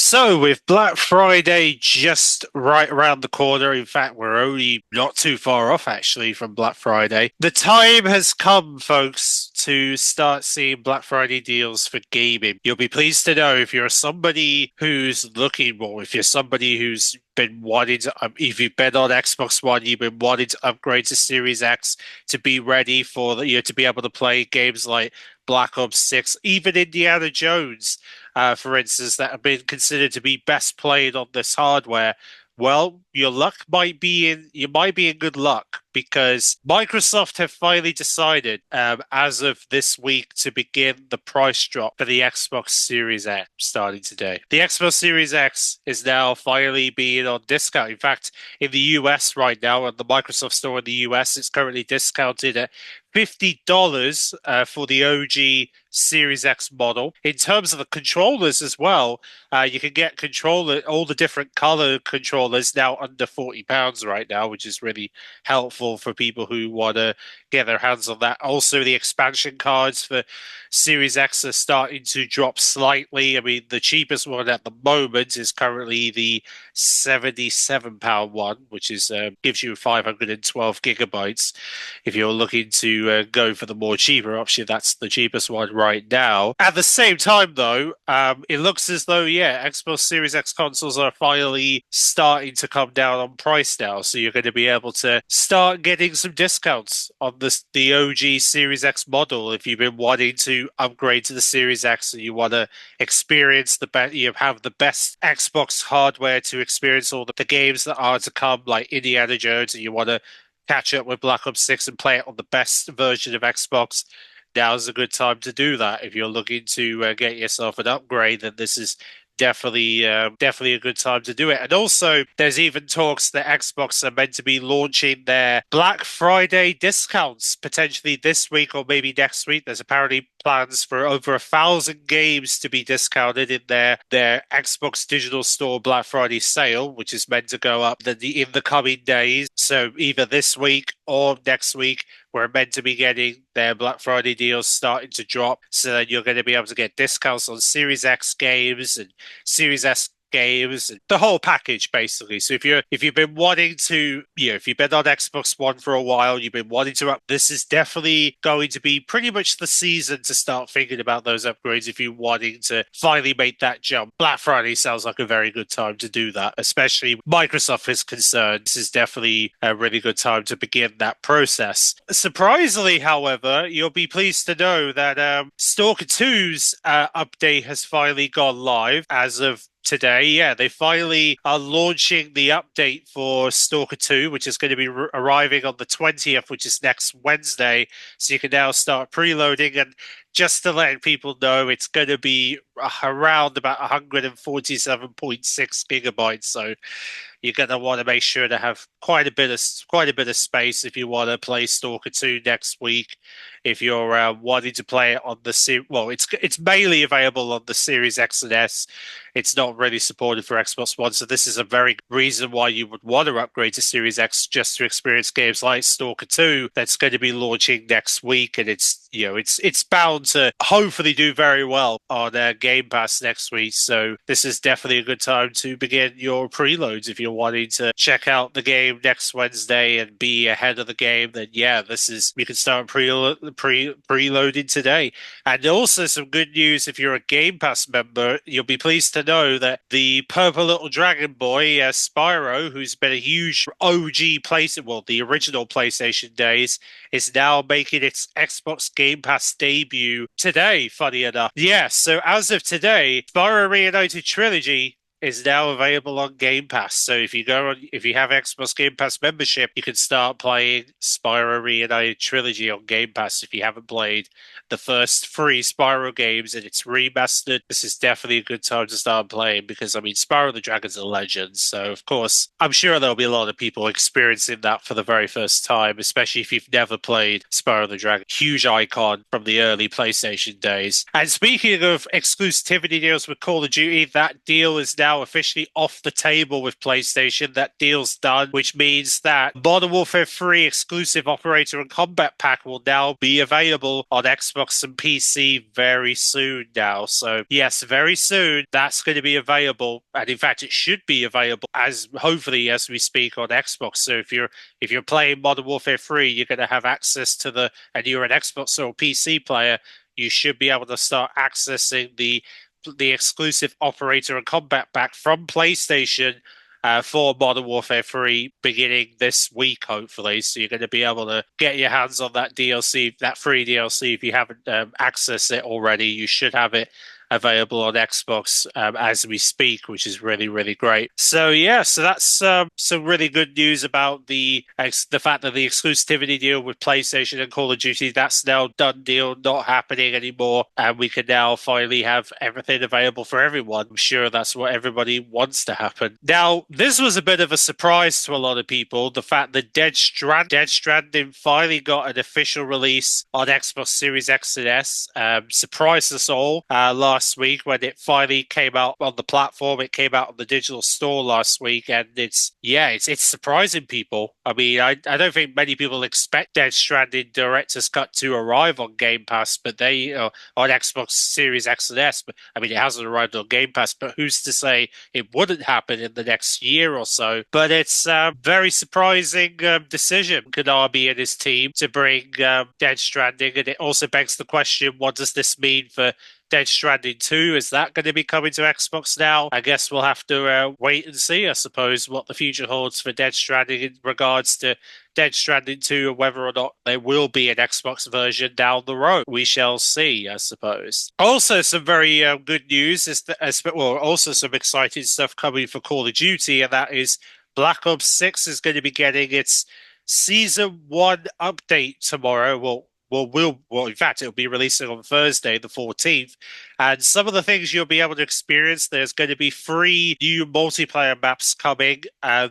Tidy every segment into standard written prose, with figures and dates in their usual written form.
So, with Black Friday just right around the corner, in fact, we're only not too far off actually from Black Friday. The time has come, folks, to start seeing Black Friday deals for gaming. You'll be pleased to know if you're somebody who's looking, or if you're somebody who's been wanting to, if you've been on Xbox One, you've been wanting to upgrade to Series X to be ready for to be able to play games like Black Ops 6, even Indiana Jones, for instance, that have been considered to be best played on this hardware. Well, you might be in good luck because Microsoft have finally decided, as of this week, to begin the price drop for the Xbox Series X starting today. The Xbox Series X is now finally being on discount. In fact, in the US right now, at the Microsoft Store in the US, it's currently discounted at $50 for the OG Series X model. In terms of the controllers as well, you can get all the different color controllers now under £40 right now, which is really helpful for people who want to get their hands on that. Also, the expansion cards for Series X are starting to drop slightly. I mean, the cheapest one at the moment is currently the £77 one, which is gives you 512 gigabytes. If you're looking to go for the more cheaper option, that's the cheapest one right now. At the same time, though, it looks as though, Xbox Series X consoles are finally starting to come down on price now. So you're going to be able to start getting some discounts on the OG Series X model if you've been wanting to upgrade to the Series X and you want to experience you have the best Xbox hardware to experience all the games that are to come, like Indiana Jones, and you want to catch up with Black Ops 6 and play it on the best version of Xbox. Now's a good time to do that. If you're looking to get yourself an upgrade, then this is definitely a good time to do it. And also, there's even talks that Xbox are meant to be launching their Black Friday discounts potentially this week or maybe next week. There's apparently plans for over 1,000 games to be discounted in their Xbox Digital Store Black Friday sale, which is meant to go up in the coming days. So either this week or next week, we're meant to be getting their Black Friday deals starting to drop. So then you're going to be able to get discounts on Series X games and Series S games and the whole package basically. So if you've been wanting to, if you've been on Xbox One for a while, you've been wanting to this is definitely going to be pretty much the season to start thinking about those upgrades if you're wanting to finally make that jump. Black Friday sounds like a very good time to do that, especially Microsoft is concerned. This is definitely a really good time to begin that process. Surprisingly, however, you'll be pleased to know that Stalker 2's update has finally gone live as of today. Yeah, they finally are launching the update for Stalker 2, which is going to be arriving on the 20th, which is next Wednesday. So you can now start preloading. And just to let people know, it's going to be around about 147.6 gigabytes. So you're going to want to make sure to have quite a bit of space if you want to play Stalker 2 next week. If you're wanting to play it on it's mainly available on the Series X and S. It's not really supported for Xbox One, so this is a very reason why you would want to upgrade to Series X just to experience games like Stalker 2 that's going to be launching next week, and it's bound to hopefully do very well on Game Pass next week. So this is definitely a good time to begin your preloads if you're wanting to check out the game next Wednesday and be ahead of the game. Then you can start preloading today. And also some good news if you're a Game Pass member, you'll be pleased to know that the purple little dragon boy, Spyro, who's been a huge OG the original PlayStation days, is now making its Xbox Game Pass debut today, funny enough. Yeah, so as of today, Spyro Reunited Trilogy is now available on Game Pass. So if you have Xbox Game Pass membership, you can start playing Spyro Reunited Trilogy on Game Pass if you haven't played the first three Spyro games and it's remastered. This is definitely a good time to start playing because, I mean, Spyro the Dragon's a legend. So, of course, I'm sure there'll be a lot of people experiencing that for the very first time, especially if you've never played Spyro the Dragon. Huge icon from the early PlayStation days. And speaking of exclusivity deals with Call of Duty, that deal is now now officially off the table with PlayStation. That deal's done, which means that Modern Warfare 3 exclusive operator and combat pack will now be available on Xbox and PC very soon now. So yes, very soon that's going to be available, and in fact it should be available as hopefully as we speak on Xbox. So if you're playing Modern Warfare 3, you're going to have access to and you're an Xbox or PC player, you should be able to start accessing the exclusive operator and combat pack from PlayStation for Modern Warfare 3 beginning this week, hopefully. So you're going to be able to get your hands on that DLC, that free DLC. If you haven't accessed it already, you should have it available on Xbox as we speak, which is really, really great. So yeah, so that's some really good news about the fact that the exclusivity deal with PlayStation and Call of Duty, that's now done deal, not happening anymore, and we can now finally have everything available for everyone. I'm sure that's what everybody wants to happen. Now, this was a bit of a surprise to a lot of people, the fact that Dead Stranding finally got an official release on Xbox Series X and S. Surprised us all last week when it finally came out on the platform. It came out on the digital store last week, and it's surprising people. I mean, I don't think many people expect Dead Stranding Director's Cut to arrive on Game Pass, but they on Xbox Series X and S. But I mean, it hasn't arrived on Game Pass. But who's to say it wouldn't happen in the next year or so? But it's a very surprising decision, Konami and his team, to bring Dead Stranding, and it also begs the question: what does this mean for Dead Stranding 2? Is that going to be coming to Xbox now? I guess we'll have to wait and see, I suppose, what the future holds for Dead Stranding in regards to Dead Stranding 2 and whether or not there will be an Xbox version down the road. We shall see, I suppose. Also, some very good news is that, also some exciting stuff coming for Call of Duty, and that is Black Ops 6 is going to be getting its Season 1 update tomorrow. In fact, it'll be releasing on Thursday, the 14th. And some of the things you'll be able to experience, there's going to be 3 new multiplayer maps coming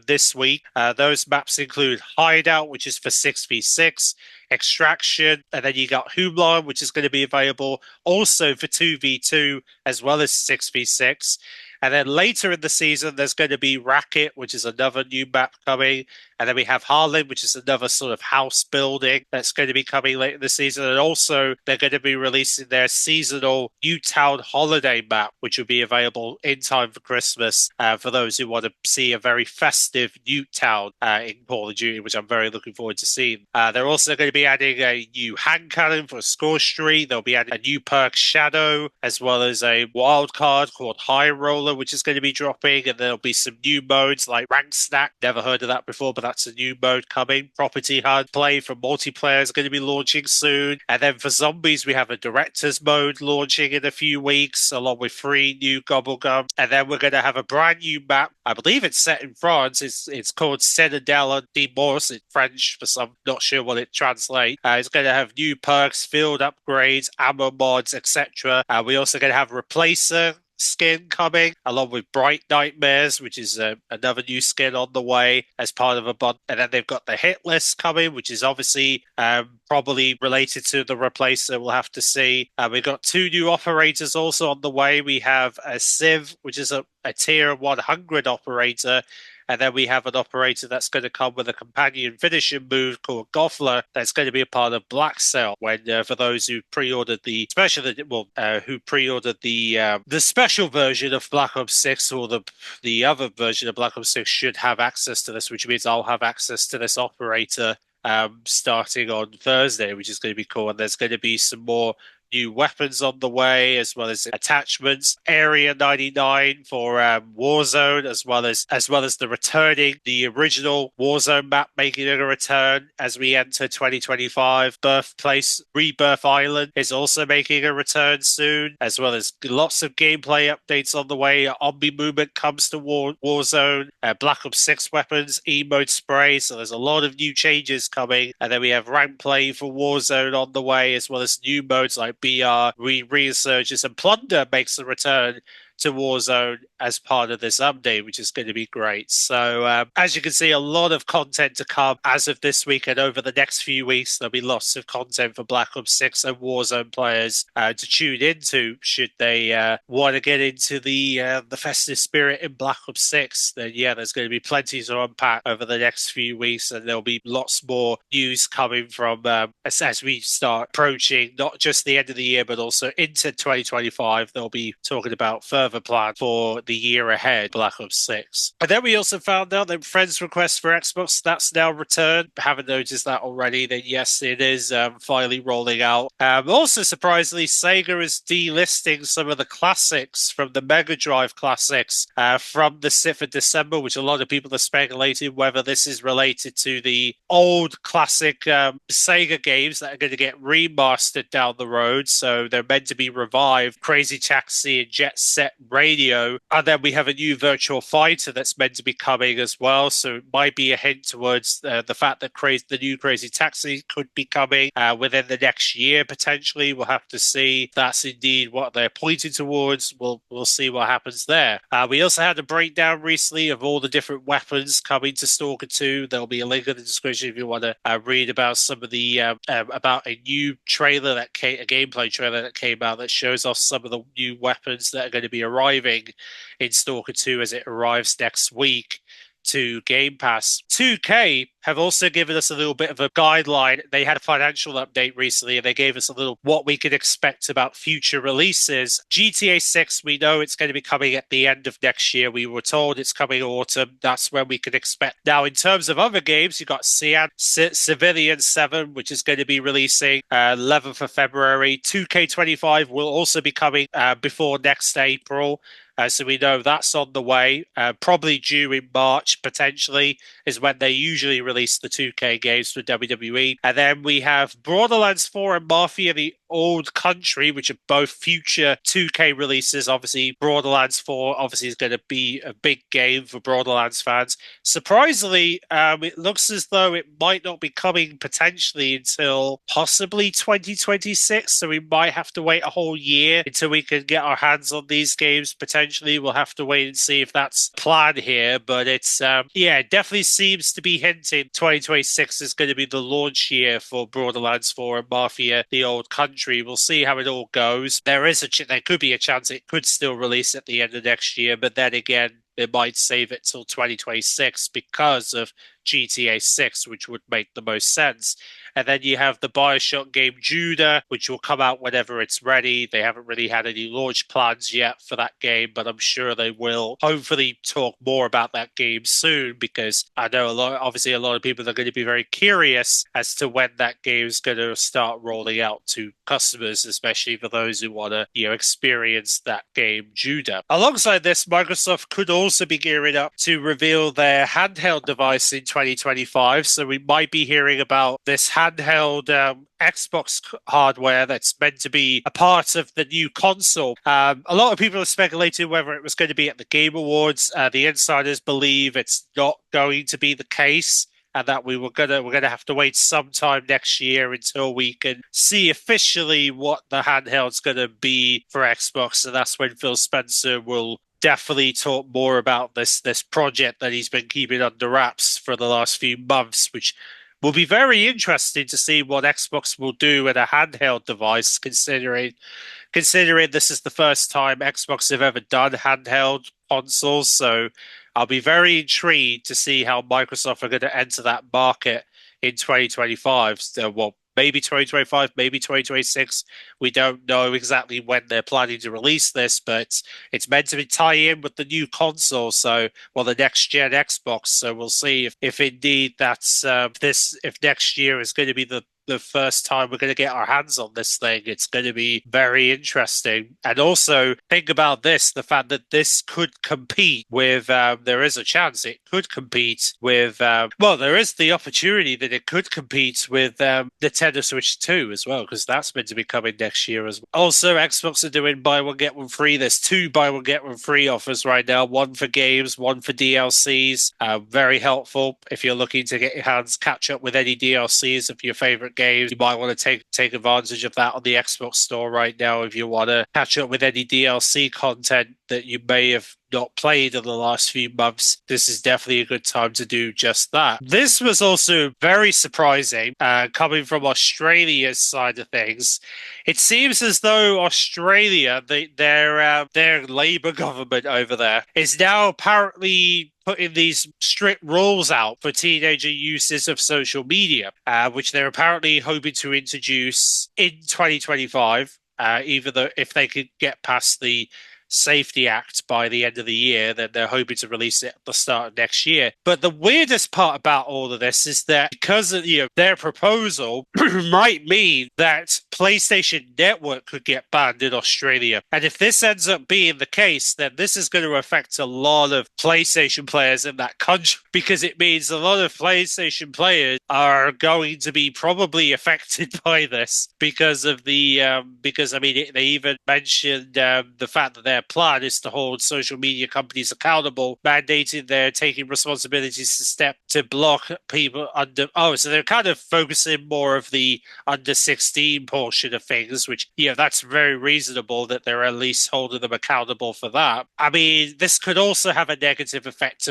this week. Those maps include Hideout, which is for 6v6, Extraction, and then you got Homeland, which is going to be available also for 2v2 as well as 6v6. And then later in the season, there's going to be Racket, which is another new map coming. And then we have Harlem, which is another sort of house building that's going to be coming later this season. And also, they're going to be releasing their seasonal Newtown holiday map, which will be available in time for Christmas for those who want to see a very festive Newtown in Call of Duty, which I'm very looking forward to seeing. They're also going to be adding a new hand cannon for Score Street. They'll be adding a new perk Shadow, as well as a wild card called High Roller, which is going to be dropping. And there'll be some new modes like Rank Snack. Never heard of that before, but that's a new mode coming. Property Hunt play for multiplayer is going to be launching soon. And then for zombies, we have a director's mode launching in a few weeks, along with 3 new Gobblegum. And then we're going to have a brand new map. I believe it's set in France. It's called Citadelle de Morse in French for some, not sure what it translates. It's going to have new perks, field upgrades, ammo mods, etc. We're also going to have Replacer skin coming, along with Bright Nightmares, which is another new skin on the way as part of a bundle. And then they've got the hit list coming, which is obviously probably related to the Replacer. We'll have to see. We've got 2 new operators also on the way. We have a Civ, which is a tier 100 operator. And then we have an operator that's going to come with a companion finishing move called Goffler that's going to be a part of Black Cell. When for those who pre-ordered the special version of Black Ops 6, or the other version of Black Ops 6 should have access to this, which means I'll have access to this operator starting on Thursday, which is going to be cool. And there's going to be some more new weapons on the way, as well as attachments. Area 99 for Warzone, as well as the original Warzone map making a return as we enter 2025. Rebirth Island is also making a return soon, as well as lots of gameplay updates on the way. Omni movement comes to Warzone. Black Ops 6 weapons, emote spray. So there's a lot of new changes coming. And then we have rank play for Warzone on the way, as well as new modes like BR, Resurgence, and Plunder makes a return to Warzone as part of this update, which is going to be great. So as you can see, a lot of content to come as of this week and over the next few weeks. There'll be lots of content for Black Ops 6 and Warzone players to tune into should they want to get into the festive spirit in Black Ops 6. Then yeah, there's going to be plenty to unpack over the next few weeks, and there'll be lots more news coming from as we start approaching not just the end of the year, but also into 2025. They'll be talking about further plans for the year ahead, Black Ops 6. And then we also found out that friends request for Xbox, that's now returned. Haven't noticed that already. Then yes, it is finally rolling out. Also, surprisingly, Sega is delisting some of the classics from the Mega Drive classics from the 6th of December, which a lot of people are speculating whether this is related to the old classic Sega games that are going to get remastered down the road. So they're meant to be revived. Crazy Taxi and Jet Set Radio. And then we have a new Virtual Fighter that's meant to be coming as well. So it might be a hint towards the fact that the new Crazy Taxi could be coming within the next year, potentially. We'll have to see if that's indeed what they're pointing towards. We'll see what happens there. We also had a breakdown recently of all the different weapons coming to Stalker 2. There'll be a link in the description if you want to read about some of the about a new trailer a gameplay trailer that came out that shows off some of the new weapons that are going to be arriving in Stalker 2 as it arrives next week to Game Pass. 2K have also given us a little bit of a guideline. They had a financial update recently and they gave us a little what we could expect about future releases. GTA 6, we know it's going to be coming at the end of next year. We were told it's coming autumn. That's when we could expect. Now, in terms of other games, you've got Civilian 7, which is going to be releasing 11th of February. 2K25 will also be coming before next April. So we know that's on the way, probably due in March, potentially, is when they usually release the 2K games for WWE. And then we have Borderlands 4 and Mafia: The Old Country, which are both future 2K releases. Obviously, Borderlands 4 obviously is going to be a big game for Borderlands fans. Surprisingly, it looks as though it might not be coming potentially until possibly 2026. So we might have to wait a whole year until we can get our hands on these games potentially. We'll have to wait and see if that's planned here, but it's it definitely seems to be hinting 2026 is going to be the launch year for Borderlands 4 and Mafia: The Old Country. We'll see how it all goes. There could be a chance it could still release at the end of next year, but then again, they might save it till 2026 because of GTA 6, which would make the most sense. And then you have the BioShock game Judah, which will come out whenever it's ready. They haven't really had any launch plans yet for that game, but I'm sure they will hopefully talk more about that game soon, because I know a lot of people are going to be very curious as to when that game is going to start rolling out to customers, especially for those who want to experience that game Judah. Alongside this, Microsoft could also be gearing up to reveal their handheld device in 2025. So we might be hearing about this handheld Xbox hardware that's meant to be a part of the new console. A lot of people are speculating whether it was going to be at the Game Awards. The insiders believe it's not going to be the case, and that we're gonna have to wait sometime next year until we can see officially what the handheld's gonna be for Xbox. And that's when Phil Spencer will definitely talk more about this project that he's been keeping under wraps for the last few months, which will be very interesting to see what Xbox will do with a handheld device, considering this is the first time Xbox have ever done handheld consoles. So I'll be very intrigued to see how Microsoft are going to enter that market in 2025. So, maybe 2025, maybe 2026. We don't know exactly when they're planning to release this, but it's meant to be tie in with the new console, the next gen Xbox. So we'll see if indeed that's if next year is going to be the first time we're going to get our hands on this thing. It's going to be very interesting. And also think about this, the fact that this could compete with, there is a chance it could compete with, there is the opportunity that it could compete with Nintendo Switch 2 as well, because that's meant to be coming next year as well. Also, Xbox are doing buy one, get one free. There's 2 buy one, get one free offers right now, one for games, one for DLCs. Very helpful if you're looking to get your hands catch up with any DLCs of your favorite games. You might want to take advantage of that on the Xbox Store right now if you want to catch up with any DLC content that you may have not played in the last few months. This is definitely a good time to do just that. This was also very surprising, coming from Australia's side of things. It seems as though Australia, their Labour government over there, is now apparently putting these strict rules out for teenager uses of social media, which they're apparently hoping to introduce in 2025. Even though if they could get past the Safety Act by the end of the year, then they're hoping to release it at the start of next year. But the weirdest part about all of this is that because of their proposal might mean that PlayStation Network could get banned in Australia. And if this ends up being the case, then this is going to affect a lot of PlayStation players in that country, because it means a lot of PlayStation players are going to be probably affected by this because of because I mean they even mentioned the fact that their plan is to hold social media companies accountable, mandating they're taking responsibilities to block people under. Oh, so they're kind of focusing more of the under 16 portion of things, which that's very reasonable that they're at least holding them accountable for that. I mean, this could also have a negative effect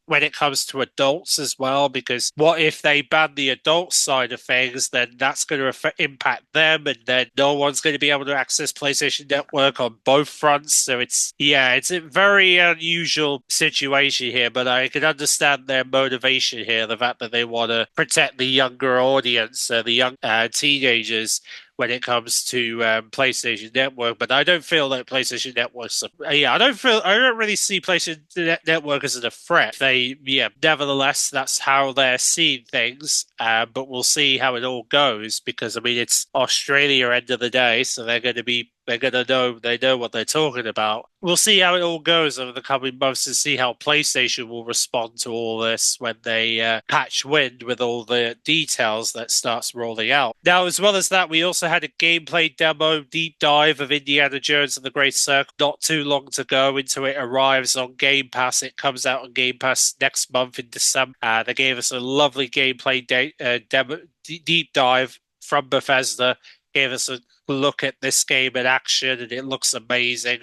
when it comes to adults as well, because what if they ban the adult side of things? Then that's going to impact them, and then no one's going to be able to access PlayStation Network on both fronts. So it's a very unusual situation here, but I can understand their motivation here, the fact that they want to protect the younger audience, the young teenagers, when it comes to PlayStation Network. But I don't feel like PlayStation Network's I don't really see PlayStation Network as a threat. Nevertheless, that's how they're seeing things. But we'll see how it all goes, because I mean it's Australia end of the day, so they're going to know what they're talking about. We'll see how it all goes over the coming months and see how PlayStation will respond to all this when they catch wind with all the details that starts rolling out. Now, as well as that, we also had a gameplay demo deep dive of Indiana Jones and the Great Circle not too long to go until it arrives on Game Pass. It comes out on Game Pass next month in December. They gave us a lovely gameplay demo, deep dive from Bethesda, gave us a look at this game in action, and it looks amazing.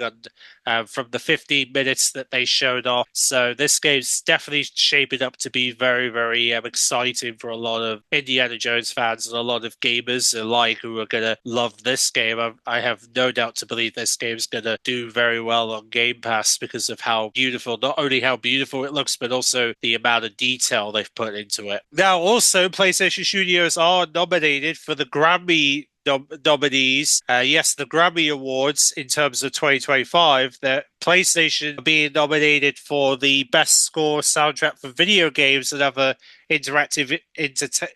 And from the 15 minutes that they showed off, so this game's definitely shaping up to be very, very exciting for a lot of Indiana Jones fans and a lot of gamers alike who are going to love this game. I have no doubt to believe this game's going to do very well on Game Pass because of not only how beautiful it looks, but also the amount of detail they've put into it. Now, also, PlayStation Studios are nominated for the Grammy nominees. Yes, the Grammy Awards in terms of 2025. That PlayStation being nominated for the best score soundtrack for video games and other interactive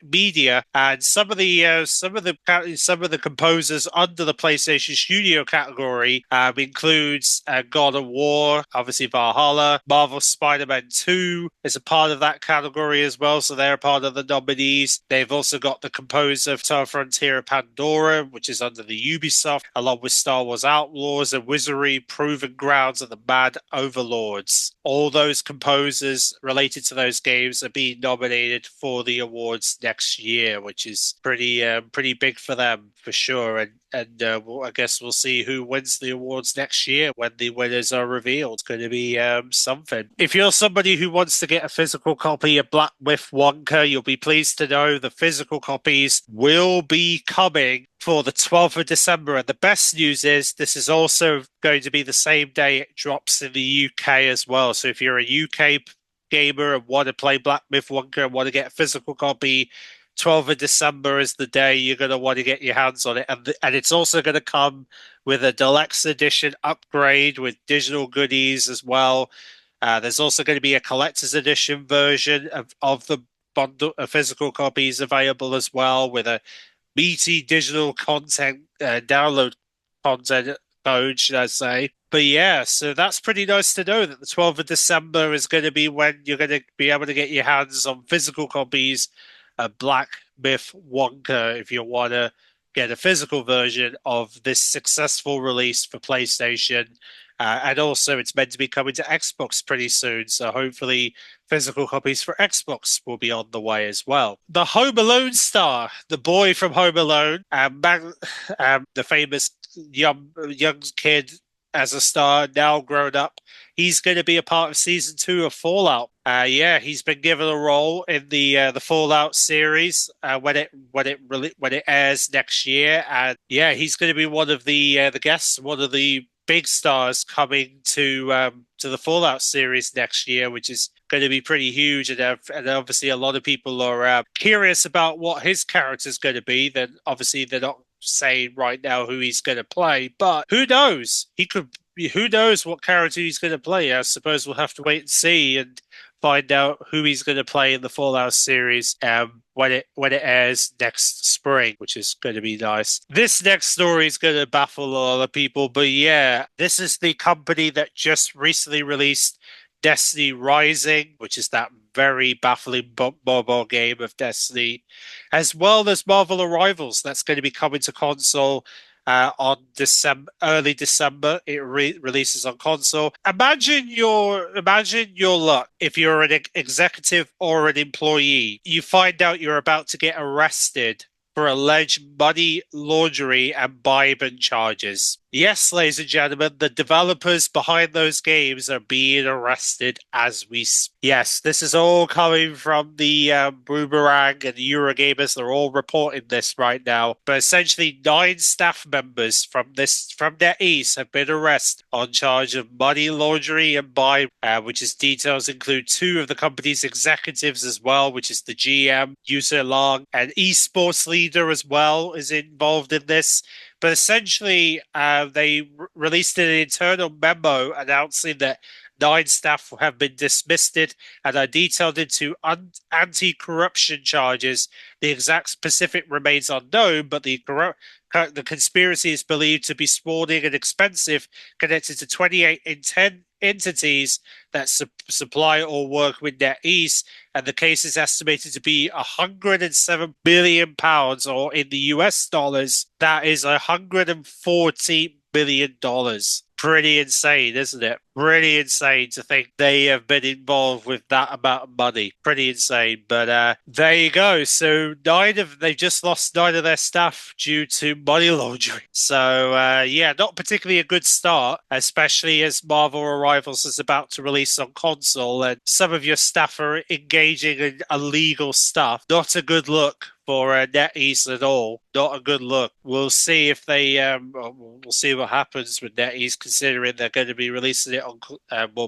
media, and some of the composers under the PlayStation Studio category includes God of War, obviously Valhalla, Marvel Spider-Man 2 is a part of that category as well, so they're part of the nominees. They've also got the composer of Star Frontier of Pandora, which is under the Ubisoft, along with Star Wars Outlaws and Wizardry, Proving Grounds, and the Mad Overlords. All those composers related to those games are being nominated for the awards next year, which is pretty big for them for sure. And I guess we'll see who wins the awards next year when the winners are revealed. It's going to be something. If you're somebody who wants to get a physical copy of Black Myth Wonka, you'll be pleased to know the physical copies will be coming for the 12th of December. And the best news is this is also going to be the same day it drops in the UK as well. So if you're a UK gamer and want to play Black Myth Wonka and want to get a physical copy, 12th of December is the day you're going to want to get your hands on it. And it's also going to come with a deluxe edition upgrade with digital goodies as well. There's also going to be a collector's edition version of the bundle of physical copies available as well, with a meaty digital content download content code, should I say. But yeah, so that's pretty nice to know that the 12th of December is going to be when you're going to be able to get your hands on physical copies of Black Myth Wonka if you want to get a physical version of this successful release for PlayStation. And also, it's meant to be coming to Xbox pretty soon. So hopefully, physical copies for Xbox will be on the way as well. The Home Alone star, the boy from Home Alone, the famous young kid as a star, now grown up. He's going to be a part of season 2 of Fallout. Yeah, he's been given a role in the Fallout series when it airs next year, and yeah, he's going to be one of the guests, one of the big stars coming to the Fallout series next year, which is going to be pretty huge. And obviously, a lot of people are curious about what his character is going to be. Then obviously, they're not saying right now who he's going to play, but who knows? He could. Who knows what character he's going to play? I suppose we'll have to wait and see and find out who he's going to play in the Fallout series when it airs next spring, which is going to be nice. This next story is going to baffle a lot of people, but yeah, this is the company that just recently released Destiny Rising, which is that very baffling mobile game of Destiny, as well as Marvel Arrivals. That's going to be coming to console on early December. It releases on console. Imagine your luck if you're an executive or an employee. You find out you're about to get arrested for alleged money laundering and bribing charges. Yes, ladies and gentlemen, the developers behind those games are being arrested as we speak. Yes, this is all coming from the Boomerang and the Eurogamers. They're all reporting this right now. But essentially, 9 staff members from NetEase have been arrested on charge of money laundering and bribing, which is details include 2 of the company's executives as well, which is the GM, Yusa Long, and esports leader as well is involved in this. But essentially, they released an internal memo announcing that 9 staff have been dismissed and are detailed into anti-corruption charges. The exact specific remains unknown, but the conspiracy is believed to be sprawling and expensive, connected to 28 entities that supply or work with NetEase, and the case is estimated to be £107 billion, or in the US dollars, that is $140 billion. Pretty insane, isn't it? Pretty insane to think they have been involved with that amount of money. Pretty insane. But there you go. So they just lost 9 of their staff due to money laundering. So yeah, not particularly a good start, especially as Marvel Arrivals is about to release on console and some of your staff are engaging in illegal stuff. Not a good look for NetEase at all. Not a good look. We'll see if we'll see what happens with NetEase, considering they're going to be releasing it on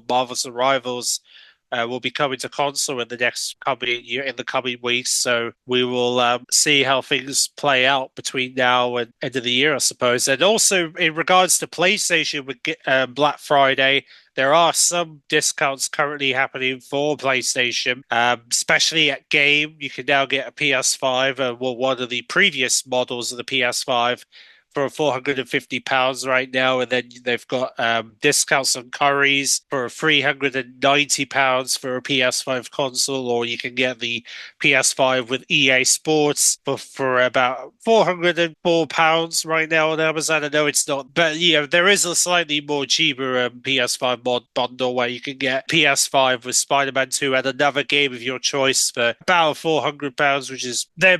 Marvel's Arrivals. Will be coming to console in the coming weeks. So we will see how things play out between now and end of the year, I suppose. And also in regards to PlayStation with Black Friday, there are some discounts currently happening for PlayStation, especially at Game. You can now get a PS5, one of the previous models of the PS5, for £450 right now, and then they've got discounts on Currys for £390 for a PS5 console, or you can get the PS5 with EA Sports for about £404 right now on Amazon. I know it's not, but yeah, there is a slightly more cheaper PS5 mod bundle where you can get PS5 with Spider-Man 2 and another game of your choice for about £400, which is they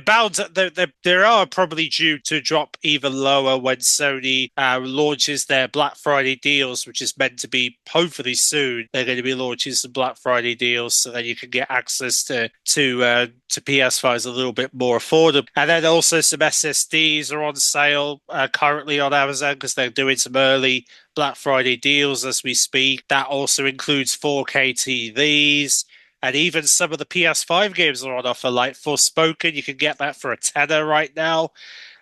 are probably due to drop even lower when Sony launches their Black Friday deals, which is meant to be hopefully soon. They're going to be launching some Black Friday deals so that you can get access to PS5s a little bit more affordable. And then also some SSDs are on sale currently on Amazon because they're doing some early Black Friday deals as we speak. That also includes 4K TVs. And even some of the PS5 games are on offer, like Forspoken. You can get that for a tenner right now.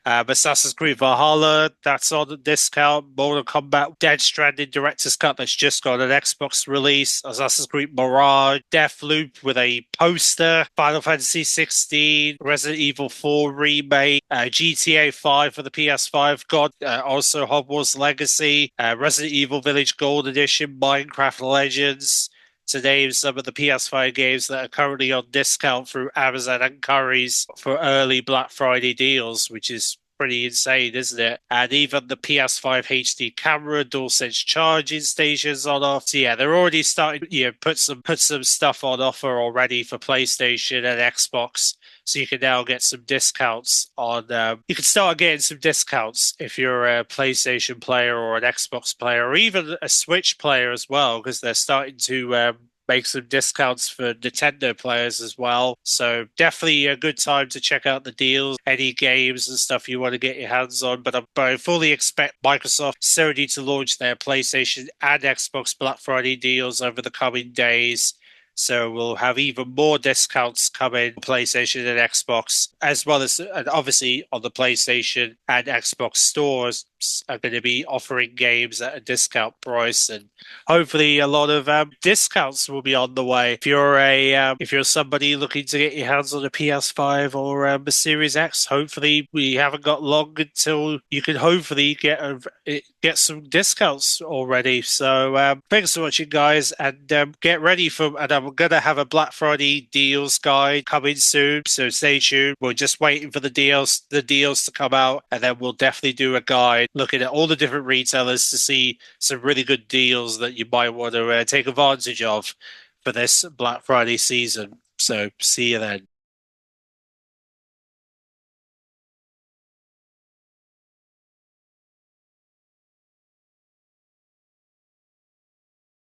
Assassin's Creed Valhalla, that's on the discount. Mortal Kombat Dead Stranding Director's Cut, that's just got an Xbox release. Assassin's Creed Mirage, Deathloop with a poster. Final Fantasy 16, Resident Evil 4 Remake, GTA 5 for the PS5. Also Hogwarts Legacy, Resident Evil Village Gold Edition, Minecraft Legends, to name some of the PS5 games that are currently on discount through Amazon and Currys for early Black Friday deals, which is pretty insane, isn't it? And even the PS5 HD camera, DualSense charging stations on offer. So yeah, they're already starting, put some stuff on offer already for PlayStation and Xbox. So you can now get some discounts on. You can start getting some discounts if you're a PlayStation player or an Xbox player, or even a Switch player as well, because they're starting to make some discounts for Nintendo players as well. So definitely a good time to check out the deals, any games and stuff you want to get your hands on. But I fully expect Microsoft, Sony to launch their PlayStation and Xbox Black Friday deals over the coming days. So we'll have even more discounts coming on PlayStation and Xbox, as well as, and obviously on the PlayStation and Xbox stores are going to be offering games at a discount price, and hopefully a lot of discounts will be on the way. If you're somebody looking to get your hands on a PS5 or a Series X, hopefully we haven't got long until you can hopefully get some discounts already. So thanks for watching, guys, and get ready for. And I'm gonna have a Black Friday deals guide coming soon, so stay tuned. We're just waiting for the deals to come out, and then we'll definitely do a guide looking at all the different retailers to see some really good deals that you might want to take advantage of for this Black Friday season. So see you then.